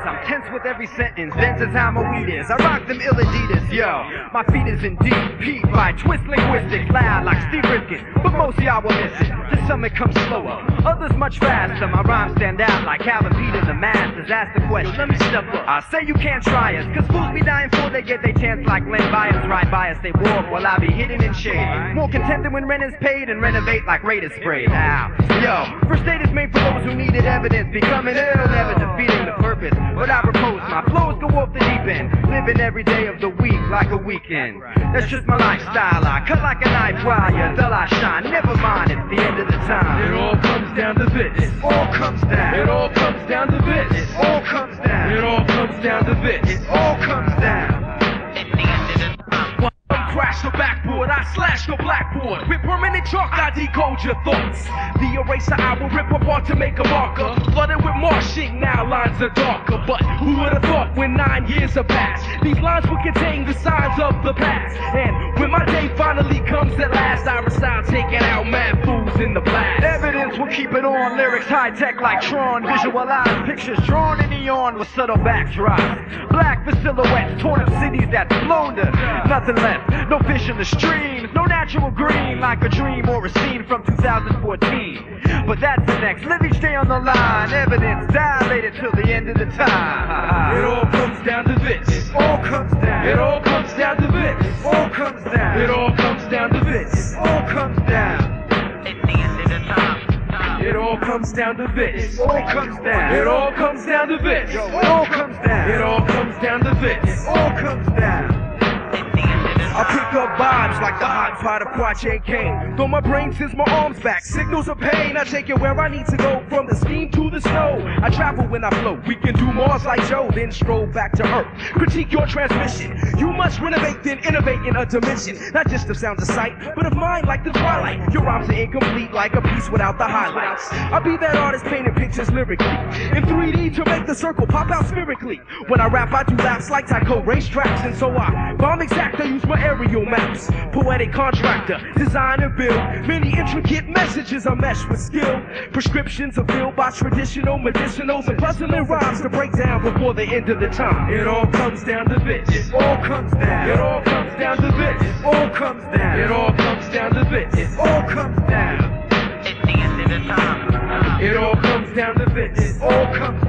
I'm tense with every sentence, dense as how my weed is. I rock them ill Adidas, yo. My feet is in deep peep by twist linguistics, loud like Steve Rifkin. But most of y'all will miss it. To some it comes slower, others much faster. My rhymes stand out like Calvin Beat in the Masters. Ask the question, let me step up. I say you can't try us, cause fools be dying before they get their chance like Len Bias. Right by us, they walk while I be hidden in shade. More content than when rent is paid and renovate like Raiders spray. Now, yo, first aid is made for those who needed evidence. Becoming ill, never defeating the purpose. But I propose my flows go off the deep end. Living every day of the week like a weekend. That's just my lifestyle. I cut like a knife while you dull I shine. Never mind, it's the end of the time. It all comes down to this. It all comes down. It all comes down to this. It all comes down. It all comes down to this. It all comes down. Crash the backboard, I slash the blackboard. With permanent chalk, I decode your thoughts. The eraser I will rip apart to make a marker. Flooded with marshing, now lines are darker. But who would have thought when 9 years have passed, these lines would contain the signs of the past. And when my day finally comes at last, I recite taking out mad fools in the blast. Evidence will keep it on, lyrics high-tech like Tron. Visualize pictures drawn in neon with subtle backdrops. Black for silhouettes, torn up cities that's blown to nothing left. No fish in the streams, no natural green like a dream or a scene from 2014. But that's the next, live each day on the line. Evidence dilated till the end of the time. It all comes down to this. It all comes down. It all comes down to this. It all comes down. It all comes down to this. It all comes down. It's the end of the time. It all comes down to this. It all comes down. It all comes down to this. It all comes down. It all comes down to this. It all comes down. I pick up vibes like the hot pot of Quache cane. Though my brain sends my arms back, signals of pain. I take it where I need to go, from the steam to the snow. I travel when I float. We can do Mars like Joe, then stroll back to Earth. Critique your transmission. You must renovate, then innovate in a dimension. Not just of sound of sight, but of mind like the twilight. Your rhymes are incomplete like a piece without the highlights. I'll be that artist painting pictures lyrically in 3D to make the circle pop out spherically. When I rap, I do laps like Tyco racetracks, and so I bomb exact. I use my aerial maps, poetic contractor, design and build many intricate messages I mesh with skill. Prescriptions are filled by traditional medicinals and puzzling rhymes to break down before the end of the time. It all comes down to this. It all comes down. It all comes down to this. It all comes down. It all comes down to this. It all comes down. It's the end of the time. It all comes down to this. It all comes